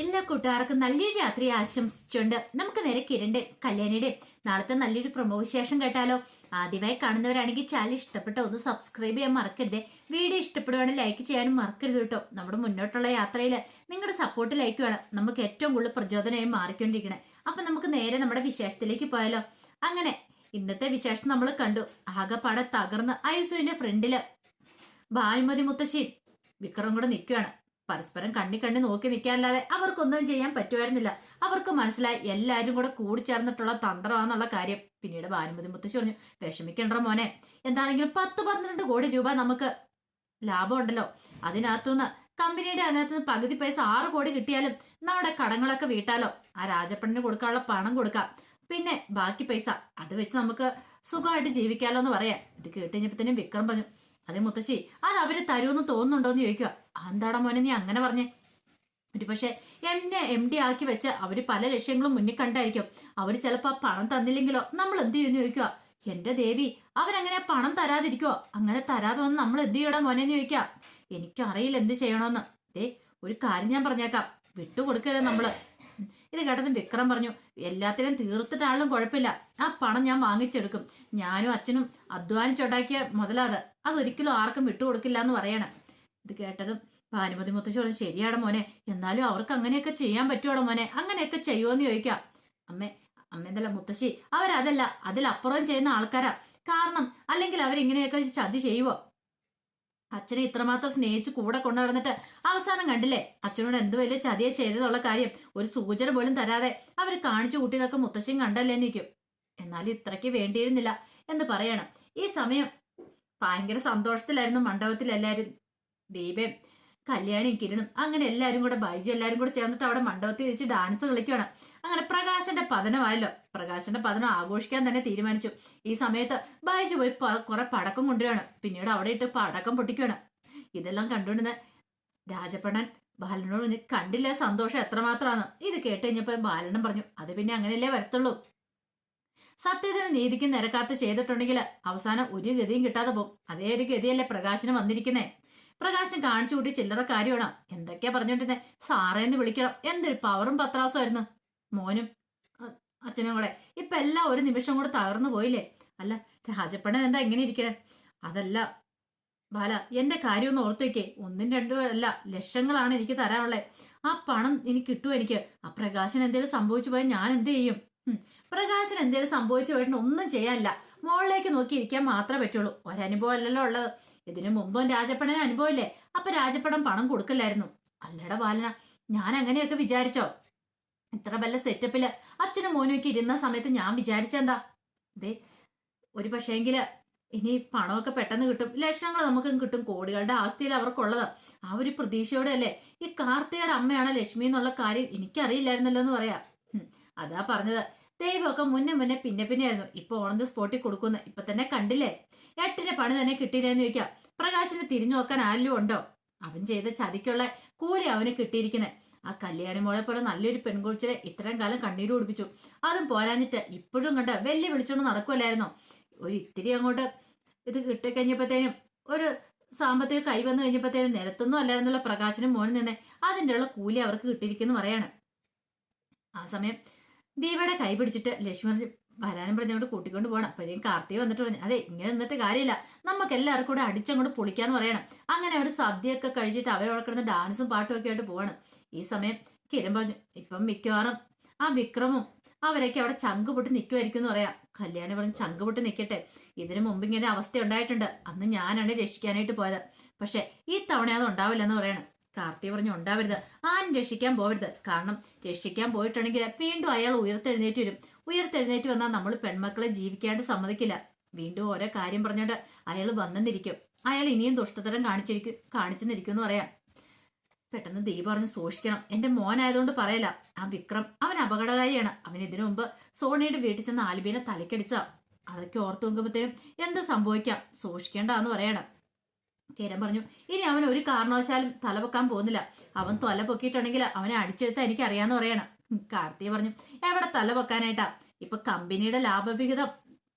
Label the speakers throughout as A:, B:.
A: എല്ലാ കൂട്ടുകാർക്കും നല്ലൊരു രാത്രി ആശംസിച്ചുകൊണ്ട് നമുക്ക് നേരെ കിരണിന്റെ കല്യാണിയുടെ നാളത്തെ നല്ലൊരു പ്രൊമോ വിശേഷം കേട്ടാലോ. ആദ്യമായി കാണുന്നവരാണെങ്കിൽ ചാനൽ ഇഷ്ടപ്പെട്ട ഒന്ന് സബ്സ്ക്രൈബ് ചെയ്യാൻ മറക്കരുത്. വീഡിയോ ഇഷ്ടപ്പെടുവാണെങ്കിൽ ലൈക്ക് ചെയ്യാനും മറക്കരുത് കേട്ടോ. നമ്മുടെ മുന്നോട്ടുള്ള യാത്രയിൽ നിങ്ങളുടെ സപ്പോർട്ട് ലൈക്ക് വേണം നമുക്ക് ഏറ്റവും കൂടുതൽ പ്രചോദനമായി മാറിക്കൊണ്ടിരിക്കണേ. അപ്പൊ നമുക്ക് നേരെ നമ്മുടെ വിശേഷത്തിലേക്ക് പോയാലോ. അങ്ങനെ ഇന്നത്തെ വിശേഷം നമ്മൾ കണ്ടു. ആകെപ്പാടെ തകർന്ന് ഐസുവിന്റെ ഫ്രണ്ടില് ഭാനുമതി മുത്തശ്ശി വിക്രം കൂടെ നിൽക്കുകയാണ്. പരസ്പരം കണ്ണി നോക്കി നിൽക്കാനല്ലാതെ അവർക്കൊന്നും ചെയ്യാൻ പറ്റുമായിരുന്നില്ല. അവർക്ക് മനസ്സിലായി എല്ലാരും കൂടെ കൂടിച്ചേർന്നിട്ടുള്ള തന്ത്രമാണെന്നുള്ള കാര്യം. പിന്നീട് ഭാനുമതി മുത്തശ്ശി പറഞ്ഞു, വിഷമിക്കണ്ട മോനെ, എന്താണെങ്കിലും 10-12 കോടി രൂപ നമുക്ക് ലാഭം ഉണ്ടല്ലോ. അതിനകത്തുനിന്ന് കമ്പനിയുടെ അതിനകത്തുനിന്ന് പകുതി പൈസ 6 കോടി കിട്ടിയാലും നമ്മുടെ കടങ്ങളൊക്കെ വീട്ടാലോ. ആ രാജപ്പണിന് കൊടുക്കാനുള്ള പണം കൊടുക്കാം. പിന്നെ ബാക്കി പൈസ അത് വെച്ച് നമുക്ക് സുഖമായിട്ട് ജീവിക്കാലോ എന്ന് പറയാം. ഇത് കേട്ടുകഴിഞ്ഞപ്പോഴത്തേനും വിക്രം പറഞ്ഞു, അതെ മുത്തശ്ശി, അത് അവര് തരുമെന്ന് തോന്നുന്നുണ്ടോന്ന് ചോദിക്കുക. എന്താടാ മോനെ നീ അങ്ങനെ പറഞ്ഞേ? ഒരു പക്ഷെ എന്നെ MD ആക്കി വെച്ച് അവര് പല ലക്ഷ്യങ്ങളും മുന്നിൽ കണ്ടായിരിക്കും. അവര് ചിലപ്പോ ആ പണം തന്നില്ലെങ്കിലോ നമ്മൾ എന്ത് ചെയ്യുമെന്ന് ചോദിക്കുക. എന്റെ ദേവി, അവരങ്ങനെ പണം തരാതിരിക്കുവോ? അങ്ങനെ തരാതെ വന്ന് നമ്മൾ എന്ത് ചെയ്യടാ മോനെന്ന് ചോദിക്കുക. എനിക്കറിയില്ല എന്ത് ചെയ്യണമെന്ന്. ഒരു കാര്യം ഞാൻ പറഞ്ഞേക്കാം, വിട്ടുകൊടുക്കരുത് നമ്മള്. ഇത് കേട്ടതും വിക്രം പറഞ്ഞു, എല്ലാത്തിനും തീർത്തിട്ടാളും കുഴപ്പമില്ല, ആ പണം ഞാൻ വാങ്ങിച്ചെടുക്കും. ഞാനും അച്ഛനും അധ്വാനിച്ചുണ്ടാക്കിയ മുതലാത്, അതൊരിക്കലും ആർക്കും വിട്ടുകൊടുക്കില്ല എന്ന് പറയണം. ഇത് കേട്ടതും ഭാനുമതി മുത്തശ്ശി പറഞ്ഞു, ശരിയാടെ മോനെ, എന്നാലും അവർക്ക് അങ്ങനെയൊക്കെ ചെയ്യാൻ പറ്റുവാടോ മോനെ, അങ്ങനെയൊക്കെ ചെയ്യുമോന്ന് ചോദിക്കാം. അമ്മ എന്തല്ല മുത്തശ്ശി, അവരതല്ല അതിലപ്പുറം ചെയ്യുന്ന ആൾക്കാരാ. കാരണം അല്ലെങ്കിൽ അവരിങ്ങനെയൊക്കെ ചതി ചെയ്യുവോ? അച്ഛനെ ഇത്രമാത്രം സ്നേഹിച്ച് കൂടെ കൊണ്ടു നടന്നിട്ട് അവസാനം കണ്ടില്ലേ അച്ഛനോട് എന്ത് വലിയ ചതിയെ ചെയ്തെന്നുള്ള കാര്യം ഒരു സൂചന പോലും തരാതെ അവര് കാണിച്ചു കൂട്ടിയതൊക്കെ മുത്തശ്ശിയും കണ്ടല്ലേ നിൽക്കും. എന്നാലും ഇത്രയ്ക്ക് വേണ്ടിയിരുന്നില്ല എന്ന് പറയണം. ഈ സമയം ഭയങ്കര സന്തോഷത്തിലായിരുന്നു മണ്ഡപത്തിൽ എല്ലാരും. ദീപയും കല്യാണിയും കിരണും അങ്ങനെ എല്ലാരും കൂടെ ബൈജു എല്ലാരും കൂടെ ചേർന്നിട്ട് അവിടെ മണ്ഡപത്തിൽ വെച്ച് ഡാൻസ് കളിക്കുകയാണ്. അങ്ങനെ പ്രകാശന്റെ പതനമായല്ലോ. പ്രകാശന്റെ പതനം ആഘോഷിക്കാൻ തന്നെ തീരുമാനിച്ചു. ഈ സമയത്ത് ബൈജു പോയി കുറെ പടക്കം കൊണ്ടുവരികയാണ്. പിന്നീട് അവിടെ ഇട്ട് പടക്കം പൊട്ടിക്കുകയാണ്. ഇതെല്ലാം കണ്ടുകൊണ്ടിരുന്ന രാജപ്പണ്ണൻ ബാലനോട് പറഞ്ഞു, കണ്ടില്ല സന്തോഷം എത്രമാത്രമാണ്. ഇത് കേട്ട് കഴിഞ്ഞപ്പോ ബാലനും പറഞ്ഞു, അത് പിന്നെ അങ്ങനെയല്ലേ വരത്തുള്ളൂ. സത്യത്തിന് നീതിക്ക് നിരക്കാത്ത ചെയ്തിട്ടുണ്ടെങ്കിൽ അവസാനം ഒരു ഗതിയും കിട്ടാതെ പോകും. അതേ ഒരു ഗതിയല്ലേ പ്രകാശന് വന്നിരിക്കുന്നേ. പ്രകാശൻ കാണിച്ചു കൂട്ടി ചില്ലറ കാര്യമാണ്. എന്തൊക്കെയാ പറഞ്ഞോണ്ടിരുന്നേ? സാറേന്ന് വിളിക്കണം. എന്തൊരു പവറും പത്രാസുമായിരുന്നു മോനും അച്ഛനും കൂടെ. ഇപ്പൊ എല്ലാം ഒരു നിമിഷം കൂടെ തകർന്നു പോയില്ലേ. അല്ല രാജപ്പണ്ണൻ എന്താ ഇങ്ങനെ ഇരിക്കണേ? അതല്ല ബാല, എന്റെ കാര്യം ഒന്ന് ഓർത്തു വെക്കേ. 1-2 അല്ല, ലക്ഷങ്ങളാണ് എനിക്ക് തരാനുള്ളത്. ആ പണം എനിക്ക് കിട്ടുമോ? എനിക്ക് ആ പ്രകാശൻ എന്തേലും സംഭവിച്ചു പോയാൽ ഞാൻ എന്ത് ചെയ്യും? പ്രകാശൻ എന്തേലും സംഭവിച്ചു പോയിട്ട് ഒന്നും ചെയ്യാനില്ല, മുകളിലേക്ക് നോക്കി ഇരിക്കാൻ മാത്രമേ പറ്റുള്ളൂ. ഒരനുഭവം അല്ലല്ലോ ഉള്ളത്. ഇതിനു മുമ്പും രാജപ്പണന് അനുഭവമില്ലേ? അപ്പൊ രാജപ്പണം പണം കൊടുക്കില്ലായിരുന്നു. അല്ലടാ ബാലന, ഞാൻ അങ്ങനെയൊക്കെ വിചാരിച്ചോ? ഇത്ര വല്ല സെറ്റപ്പില് അച്ഛനും മോനും ഒക്കെ ഇരുന്ന സമയത്ത് ഞാൻ വിചാരിച്ചെന്താ, ഒരു പക്ഷേങ്കില് ഇനി പണമൊക്കെ പെട്ടെന്ന് കിട്ടും, ലക്ഷങ്ങൾ നമുക്കും കിട്ടും, കോടികളുടെ ആസ്തിയിൽ അവർക്കുള്ളത്. ആ ഒരു പ്രതീക്ഷയോടെ അല്ലേ ഈ കാർത്തികയുടെ അമ്മയാണ് ലക്ഷ്മി എന്നുള്ള കാര്യം എനിക്കറിയില്ലായിരുന്നല്ലോ എന്ന് പറയാ. അതാ പറഞ്ഞത്, ദൈവമൊക്കെ മുന്നേ പിന്നെ ആയിരുന്നു. ഇപ്പൊ ഓൺ ദ സ്പോട്ടിൽ കൊടുക്കുന്നു. ഇപ്പൊ തന്നെ കണ്ടില്ലേ, 8ന്റെ പണി തന്നെ കിട്ടിയില്ലെന്ന് ചോദിക്കാം. പ്രകാശിനെ തിരിഞ്ഞു നോക്കാൻ ആരിലും ഉണ്ടോ? അവൻ ചെയ്ത ചതിക്കുള്ള കൂലി അവന് കിട്ടിയിരിക്കുന്നത്. ആ കല്യാണി മോളെ പോലെ നല്ലൊരു പെൺകുച്ചിനെ ഇത്രയും കാലം കണ്ണീര് കുടിപ്പിച്ചു. അതും പോരാഞ്ഞിട്ട് ഇപ്പോഴും കണ്ട് വെല്ലു വിളിച്ചോണ്ട് നടക്കുമല്ലായിരുന്നോ? ഒരു ഇത്തിരി അങ്ങോട്ട് ഇത് കിട്ടിക്കഴിഞ്ഞപ്പോഴത്തേനും ഒരു സാമ്പത്തിക കൈ വന്നു കഴിഞ്ഞപ്പോഴത്തേനും നിരത്തൊന്നും അല്ലായിരുന്നുള്ള പ്രകാശനും മോനും നിന്ന് അതിൻ്റെ ഉള്ള കൂലി അവർക്ക് കിട്ടിയിരിക്കുന്നു പറയാണ്. ആ സമയം ദീപയുടെ കൈ പിടിച്ചിട്ട് ലക്ഷ്മണൻ വരാനും പറഞ്ഞുകൊണ്ട് കൂട്ടിക്കൊണ്ട് പോകണം. അപ്പോഴേക്കും കാർത്തിക വന്നിട്ട് പറഞ്ഞു, അതെ ഇങ്ങനെ നിന്നിട്ട് കാര്യമില്ല, നമുക്ക് എല്ലാവർക്കും കൂടെ അടിച്ചങ്ങോട്ട് പൊളിക്കാന്ന് പറയണം. അങ്ങനെ അവർ സദ്യയൊക്കെ കഴിച്ചിട്ട് അവരവിടെ കിടന്ന് ഡാൻസും പാട്ടും ഒക്കെ ആയിട്ട് പോവാണ്. ഈ സമയം കിരൺ പറഞ്ഞു, ഇപ്പം മിക്കവാറും ആ വിക്രമും അവരൊക്കെ അവിടെ ചങ്ക് പൊട്ടി നിൽക്കുമായിരിക്കും എന്ന് പറയാം. കല്യാണി പറഞ്ഞു, ചങ്ക് പൊട്ടി നിൽക്കട്ടെ, ഇതിനു മുമ്പ് ഇങ്ങനെ അവസ്ഥ ഉണ്ടായിട്ടുണ്ട്, അന്ന് ഞാനാണ് രക്ഷിക്കാനായിട്ട് പോയത്, പക്ഷെ ഈ തവണ അത് ഉണ്ടാവില്ലെന്ന് പറയണം. കാർത്തി പറഞ്ഞു, ഉണ്ടാവരുത്, ആരും രക്ഷിക്കാൻ പോവരുത്. കാരണം രക്ഷിക്കാൻ പോയിട്ടുണ്ടെങ്കിൽ വീണ്ടും അയാൾ ഉയർത്തെഴുന്നേറ്റ് വന്നാൽ നമ്മൾ പെൺമക്കളെ ജീവിക്കാണ്ട് സമ്മതിക്കില്ല. വീണ്ടും ഓരോ കാര്യം പറഞ്ഞോണ്ട് അയാൾ വന്നെന്നിരിക്കും. അയാൾ ഇനിയും ദുഷ്ടതരം കാണിച്ചെന്നിരിക്കും എന്ന് പറയാം. പെട്ടെന്ന് ദീപ പറഞ്ഞ്, സൂക്ഷിക്കണം, എന്റെ മോനായതുകൊണ്ട് പറയല, ആ വിക്രം അവൻ അപകടകാരിയാണ്. അവൻ ഇതിനു മുമ്പ് സോണിയുടെ വീട്ടിൽ ചെന്ന് ആൽബീനെ തലക്കടിച്ച, അതൊക്കെ ഓർത്തു നോക്കുമ്പോഴത്തേനും എന്ത് സംഭവിക്കാം, സൂക്ഷിക്കേണ്ടെന്ന് പറയണം. കിരൺ പറഞ്ഞു, ഇനി അവൻ ഒരു കാരണവശാലും തല പൊക്കാൻ പോകുന്നില്ല. അവൻ തല പൊക്കിയിട്ടുണ്ടെങ്കിൽ അവനെ അടിച്ചെടുത്താൽ എനിക്ക് അറിയാന്ന് പറയണം. കാർത്തിക പറഞ്ഞു, എവിടെ തല പൊക്കാനായിട്ടാ? ഇപ്പൊ കമ്പനിയുടെ ലാഭവിഹിതം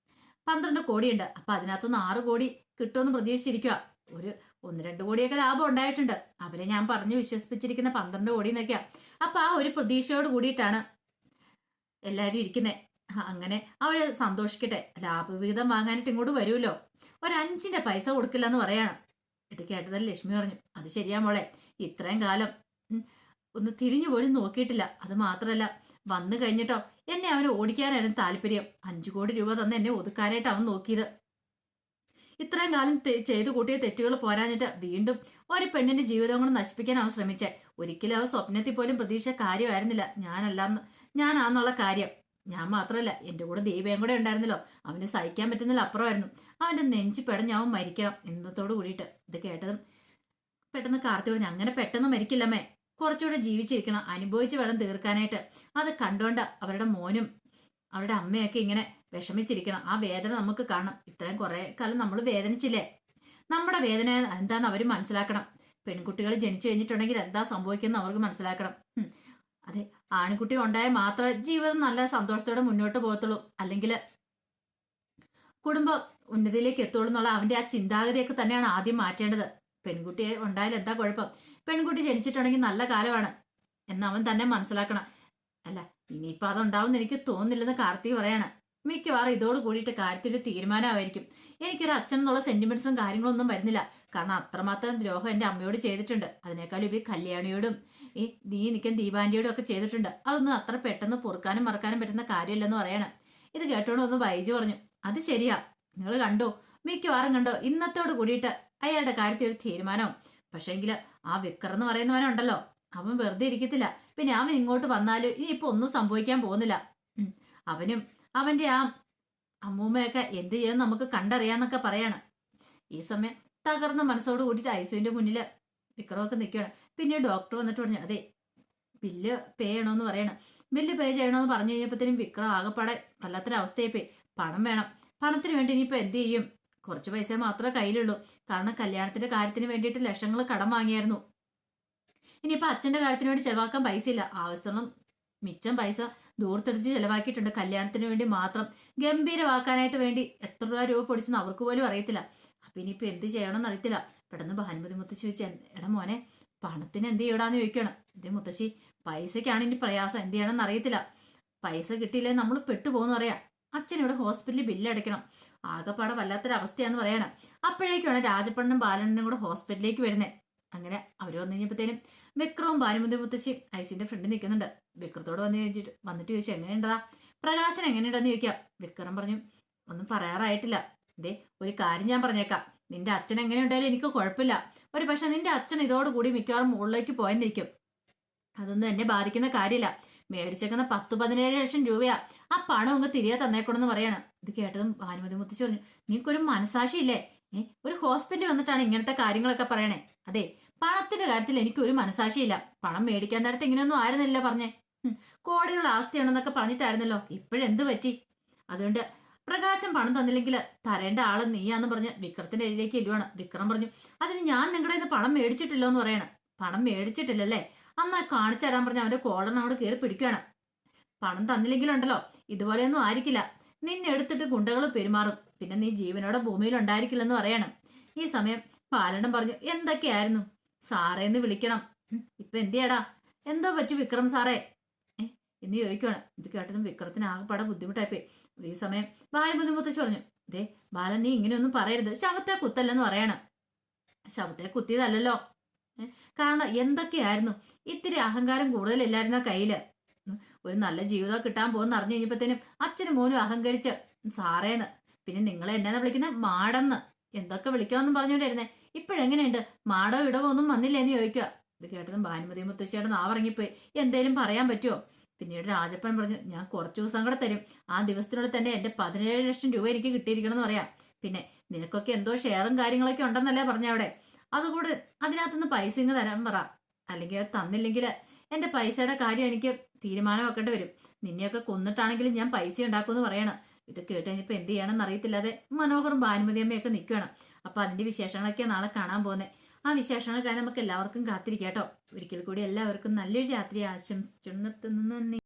A: 12 കോടിയുണ്ട്. അപ്പൊ അതിനകത്തുനിന്ന് 6 കോടി കിട്ടുമെന്ന് പ്രതീക്ഷിച്ചിരിക്കുക. ഒരു 1-2 കോടിയൊക്കെ ലാഭം ഉണ്ടായിട്ടുണ്ട്. അവരെ ഞാൻ പറഞ്ഞു വിശ്വസിപ്പിച്ചിരിക്കുന്ന 12 കോടി എന്നൊക്കെയാ. അപ്പൊ ആ ഒരു പ്രതീക്ഷയോട് കൂടിയിട്ടാണ് എല്ലാരും ഇരിക്കുന്നേ. അങ്ങനെ അവര് സന്തോഷിക്കട്ടെ, ലാഭവിഹിതം വാങ്ങാനായിട്ട് ഇങ്ങോട്ട് വരുമല്ലോ, ഒരു 5ന്റെ പൈസ കൊടുക്കില്ല എന്ന് പറയാണ്. ഇത് കേട്ടതല്ല ലക്ഷ്മി പറഞ്ഞു, അത് ശരിയാ മോളെ, ഇത്രയും കാലം ഒന്ന് തിരിഞ്ഞു പോലും നോക്കിയിട്ടില്ല. അത് മാത്രല്ല, വന്നു കഴിഞ്ഞിട്ടോ എന്നെ അവന് ഓടിക്കാനായിരുന്നു താല്പര്യം. 5 കോടി രൂപ തന്നെ എന്നെ ഒതുക്കാനായിട്ട് അവൻ നോക്കിയത്. ഇത്രയും കാലം ചെയ്തു കൂട്ടിയ തെറ്റുകൾ പോരാഞ്ഞിട്ട് വീണ്ടും ഒരു പെണ്ണിന്റെ ജീവിതം കൊണ്ട് നശിപ്പിക്കാൻ അവൻ ശ്രമിച്ചേ. ഒരിക്കലും അവൻ സ്വപ്നത്തിൽ പോലും പ്രതീക്ഷ കാര്യമായിരുന്നില്ല ഞാനാന്നുള്ള കാര്യം. ഞാൻ മാത്രമല്ല, എന്റെ കൂടെ ദീപയും കൂടെ ഉണ്ടായിരുന്നല്ലോ. അവന് സഹിക്കാൻ പറ്റുന്നില്ല അപ്പുറമായിരുന്നു. അവന്റെ നെഞ്ചി പെടഞ്ഞ് അവൻ മരിക്കണം എന്നതോട് കൂടിയിട്ട്. ഇത് കേട്ടതും പെട്ടെന്ന് കാർത്തി പറഞ്ഞു, അങ്ങനെ പെട്ടെന്ന് മരിക്കില്ലമ്മേ, കുറച്ചുകൂടെ ജീവിച്ചിരിക്കണം, അനുഭവിച്ച് വേണം തീർക്കാനായിട്ട്. അത് കണ്ടോണ്ട് അവരുടെ മോനും അവരുടെ അമ്മയൊക്കെ ഇങ്ങനെ വിഷമിച്ചിരിക്കണം. ആ വേദന നമുക്ക് കാണണം. ഇത്രയും കുറെ കാലം നമ്മൾ വേദനിച്ചില്ലേ, നമ്മുടെ വേദന എന്താന്ന് അവർ മനസ്സിലാക്കണം. പെൺകുട്ടികൾ ജനിച്ചു കഴിഞ്ഞിട്ടുണ്ടെങ്കിൽ എന്താ സംഭവിക്കുന്നത് അവർക്ക് മനസ്സിലാക്കണം. അതെ, ആൺകുട്ടി ഉണ്ടായാൽ മാത്രമേ ജീവിതം നല്ല സന്തോഷത്തോടെ മുന്നോട്ട് പോകത്തുള്ളൂ, അല്ലെങ്കിൽ കുടുംബം ഉന്നതിയിലേക്ക് എത്തുള്ളൂ എന്നുള്ള അവന്റെ ആ ചിന്താഗതിയൊക്കെ തന്നെയാണ് ആദ്യം മാറ്റേണ്ടത്. പെൺകുട്ടിയെ ഉണ്ടായാൽ എന്താ കുഴപ്പം, പെൺകുട്ടി ജനിച്ചിട്ടുണ്ടെങ്കിൽ നല്ല കാലമാണ് എന്ന് അവൻ തന്നെ മനസ്സിലാക്കണം. അല്ല, ഇനിയിപ്പോൾ അതുണ്ടാവും എനിക്ക് തോന്നുന്നില്ലെന്ന് കാർത്തിക് പറയാണ്. മിക്കവാറും ഇതോട് കൂടിയിട്ട് കാര്യത്തിൽ ഒരു തീരുമാനമായിരിക്കും. എനിക്കൊരു അച്ഛൻ എന്നുള്ള സെന്റിമെന്റ്സും കാര്യങ്ങളൊന്നും വരുന്നില്ല. കാരണം അത്രമാത്രം ദ്രോഹം എൻ്റെ അമ്മയോട് ചെയ്തിട്ടുണ്ട്. അതിനേക്കാൾ ഉപരി കല്യാണിയോടും ഈ നീ നിൽക്കാൻ ദീപാന്റിയോടും ഒക്കെ ചെയ്തിട്ടുണ്ട്. അതൊന്നും അത്ര പെട്ടെന്ന് പൊറുക്കാനും മറക്കാനും പറ്റുന്ന കാര്യമില്ലെന്ന് പറയാണ്. ഇത് കേട്ടോണ്ട് ഒന്ന് വൈജു പറഞ്ഞു, അത് ശരിയാ, നിങ്ങൾ കണ്ടോ, മിക്കവാറും കണ്ടോ, ഇന്നത്തോട് കൂടിയിട്ട് അയാളുടെ കാര്യത്തിൽ ഒരു തീരുമാനവും. പക്ഷേങ്കിൽ ആ വിക്രം എന്ന് പറയുന്നവനുണ്ടല്ലോ, അവൻ വെറുതെ ഇരിക്കത്തില്ല. പിന്നെ അവൻ ഇങ്ങോട്ട് വന്നാലും ഇനിയിപ്പോ ഒന്നും സംഭവിക്കാൻ പോകുന്നില്ല. അവനും അവന്റെ ആ അമ്മൂമ്മയൊക്കെ എന്ത് ചെയ്യുമെന്ന് നമുക്ക് കണ്ടറിയാന്നൊക്കെ പറയാണ്. ഈ സമയം തകർന്ന മനസ്സോട് കൂടിയിട്ട് ഐസുവിന്റെ മുന്നിൽ വിക്രമൊക്കെ നിൽക്കുകയാണ്. പിന്നെ ഡോക്ടർ വന്നിട്ട് പറഞ്ഞു, അതെ ബില്ല് പേ ചെയ്യണമെന്ന് പറയണം. ബില്ല് പേ ചെയ്യണമെന്ന് പറഞ്ഞു കഴിഞ്ഞപ്പോഴത്തേനും വിക്രം ആകെപ്പാടെ വല്ലാത്തൊരവസ്ഥയായി പോയി. പണം വേണം, പണത്തിന് വേണ്ടി ഇനിയിപ്പോ എന്ത് ചെയ്യും? കുറച്ച് പൈസ മാത്രമേ കയ്യിലുള്ളൂ. കാരണം കല്യാണത്തിന്റെ കാര്യത്തിന് വേണ്ടിയിട്ട് ലക്ഷങ്ങൾ കടം വാങ്ങിയായിരുന്നു. ഇനിയിപ്പോ അച്ഛന്റെ കാര്യത്തിന് വേണ്ടി ചെലവാക്കാൻ പൈസ ഇല്ല. ആവശ്യത്തോളം മിച്ചം പൈസ ദൂർത്തെടുത്ത് ചെലവാക്കിയിട്ടുണ്ട് കല്യാണത്തിന് വേണ്ടി മാത്രം. ഗംഭീരമാക്കാനായിട്ട് വേണ്ടി എത്ര രൂപ പൊടിച്ചെന്ന് അവർക്ക് പോലും അറിയത്തില്ല. അപ്പൊ ഇനിയിപ്പോ എന്ത് ചെയ്യണമെന്ന് അറിയത്തില്ല. പെട്ടെന്ന് ഭാനുമതി മുത്തശ്ശി ചോദിച്ചു, എടാ മോനെ, പണത്തിന് എന്ത് ചെയ്യടാന്ന് ചോദിക്കണം. ഇതേ മുത്തശ്ശി, പൈസക്കാണ് ഇനി പ്രയാസം, എന്ത് ചെയ്യണമെന്ന് അറിയത്തില്ല. പൈസ കിട്ടിയില്ലേ നമ്മൾ പെട്ടുപോകുന്നു പറയാം. അച്ഛനിവിടെ ഹോസ്പിറ്റലിൽ ബില്ലടയ്ക്കണം. ആകെപ്പാടെ വല്ലാത്തൊരവസ്ഥയാന്ന് പറയണം. അപ്പോഴേക്കാണ് രാജപ്പണ്ണനും ബാലണ്ണനും കൂടെ ഹോസ്പിറ്റലിലേക്ക് വരുന്നത്. അങ്ങനെ അവർ വന്നു കഴിഞ്ഞപ്പോഴത്തേനും വിക്രവും ഭാനുമതി മുത്തശ്ശി ഐസിന്റെ ഫ്രണ്ട് നിൽക്കുന്നുണ്ട്. വിക്രത്തോട് വന്നിട്ട് ചോദിച്ചു, എങ്ങനെയുണ്ടാ പ്രകാശൻ, എങ്ങനെയുണ്ടെന്ന് ചോദിക്കാം. വിക്രം പറഞ്ഞു, ഒന്നും പറയാറായിട്ടില്ല. ഇതേ ഒരു കാര്യം ഞാൻ പറഞ്ഞേക്കാം, നിന്റെ അച്ഛൻ എങ്ങനെയുണ്ടായാലും എനിക്ക് കുഴപ്പമില്ല. ഒരു പക്ഷെ നിന്റെ അച്ഛൻ ഇതോടുകൂടി മിക്കവാറും മുകളിലേക്ക് പോയെന്നിരിക്കും. അതൊന്നും എന്നെ ബാധിക്കുന്ന കാര്യമില്ല. മേടിച്ചേക്കുന്ന 10-17 ലക്ഷം രൂപയാ. ആ പണം അങ്ങ് തിരികെ തന്നേക്കണമെന്ന് പറയാണ്. ഇത് കേട്ടതും ഭാനുമതി മുത്തശ്ശി പറഞ്ഞു, നിനക്കൊരു മനസാക്ഷിയില്ലേ? ഒരു ഹോസ്പിറ്റലിൽ വന്നിട്ടാണ് ഇങ്ങനത്തെ കാര്യങ്ങളൊക്കെ പറയണേ. അതെ, പണത്തിന്റെ കാര്യത്തിൽ എനിക്ക് ഒരു മനസാക്ഷിയില്ല. പണം മേടിക്കാൻ നേരത്തെ ഇങ്ങനെയൊന്നും ആയിരുന്നില്ല പറഞ്ഞേ. കോടികൾ ആസ്തിയാണെന്നൊക്കെ പറഞ്ഞിട്ടായിരുന്നല്ലോ. ഇപ്പോഴെന്ത് പറ്റി? അതുകൊണ്ട് പ്രകാശം പണം തന്നില്ലെങ്കിൽ തരേണ്ട ആള് നീയാന്ന് പറഞ്ഞ് വിക്രത്തിന്റെ അരിയിലേക്ക് ഇല്ലുവാണ്. വിക്രം പറഞ്ഞു, അതിന് ഞാൻ നിങ്ങളുടെ നിന്ന് പണം മേടിച്ചിട്ടില്ലോ എന്ന് പറയണം. പണം മേടിച്ചിട്ടില്ലല്ലേ? അന്നാ കാണിച്ചു തരാൻ പറഞ്ഞ് അവന്റെ കോളറിനോട് കയറി പിടിക്കുകയാണ്. പണം തന്നില്ലെങ്കിലുണ്ടല്ലോ ഇതുപോലെയൊന്നും ആയിരിക്കില്ല, നിന്നെ എടുത്തിട്ട് ഗുണ്ടകൾ പെരുമാറും. പിന്നെ നീ ജീവനോടെ ഭൂമിയിൽ ഉണ്ടായിരിക്കില്ലെന്ന് പറയണം. ഈ സമയം ബാലണ്ണൻ പറഞ്ഞു, എന്തൊക്കെയായിരുന്നു സാറേന്ന് വിളിക്കണം. ഇപ്പൊ എന്തിയാടാ, എന്തോ പറ്റി വിക്രം സാറേ എന്ന് ചോദിക്കുവാണ്. ഇത് കേട്ടതും വിക്രത്തിന് ആകെപ്പാടെ ബുദ്ധിമുട്ടായിപ്പോയി. ഈ സമയം ഭാനുമതി മുത്തശ്ശി പറഞ്ഞു, ദേ ബാലൻ, നീ ഇങ്ങനെയൊന്നും പറയരുത്, ശവത്തെ കുത്തല്ലെന്ന് പറയണം. ശവത്തെ കുത്തിയതല്ലോ. കാരണം എന്തൊക്കെയായിരുന്നു, ഇത്തിരി അഹങ്കാരം കൂടുതലില്ലായിരുന്ന കയ്യില്. ഒരു നല്ല ജീവിതം കിട്ടാൻ പോകുന്ന അറിഞ്ഞു കഴിഞ്ഞപ്പോഴത്തേനും അച്ഛനും മോനും അഹങ്കരിച്ച് സാറേന്ന്, പിന്നെ നിങ്ങളെ എന്നാന്ന് വിളിക്കുന്ന മാടന്ന്, എന്തൊക്കെ വിളിക്കണമെന്നും പറഞ്ഞോണ്ടിരുന്നേ. ഇപ്പോഴെങ്ങനെയുണ്ട്, മാടോ ഇടവോ ഒന്നും വന്നില്ലേന്ന് ചോദിക്കുക. ഇത് കേട്ടതും ഭാനുമതി മുത്തശ്ശിയുടെ നാവിറങ്ങിപ്പോയി. എന്തേലും പറയാൻ പറ്റുമോ? പിന്നീട് രാജപ്പൻ പറഞ്ഞു, ഞാൻ കുറച്ചു ദിവസം കൂടെ തരും. ആ ദിവസത്തിനോട് തന്നെ എന്റെ 17 ലക്ഷം രൂപ എനിക്ക് കിട്ടിയിരിക്കണം എന്ന് പറയാം. പിന്നെ നിനക്കൊക്കെ എന്തോ ഷെയറും കാര്യങ്ങളൊക്കെ ഉണ്ടെന്നല്ലേ പറഞ്ഞ അവിടെ. അതുകൂടെ അതിനകത്തുനിന്ന് പൈസ ഇങ്ങ് തരാൻ പറ, അല്ലെങ്കിൽ അത് തന്നില്ലെങ്കിൽ എന്റെ പൈസയുടെ കാര്യം എനിക്ക് തീരുമാനമാക്കേണ്ടി വരും. നിന്നെയൊക്കെ കൊന്നിട്ടാണെങ്കിലും ഞാൻ പൈസ ഉണ്ടാക്കുമെന്ന് പറയണം. ഇത് കേട്ട് കഴിഞ്ഞപ്പോൾ എന്ത് ചെയ്യണമെന്ന് അറിയത്തില്ലാതെ മനോഹറും ഭാനുമതി അമ്മയൊക്കെ നിൽക്കുകയാണ്. അപ്പൊ അതിന്റെ വിശേഷങ്ങളൊക്കെ നാളെ കാണാൻ പോകുന്നത്. ആ വിശേഷങ്ങൾക്കായി നമുക്ക് എല്ലാവർക്കും കാത്തിരിക്കാം കേട്ടോ. ഒരിക്കൽ കൂടി എല്ലാവർക്കും നല്ലൊരു രാത്രി ആശംസിച്ചു നിർത്തുന്നു. നന്ദി.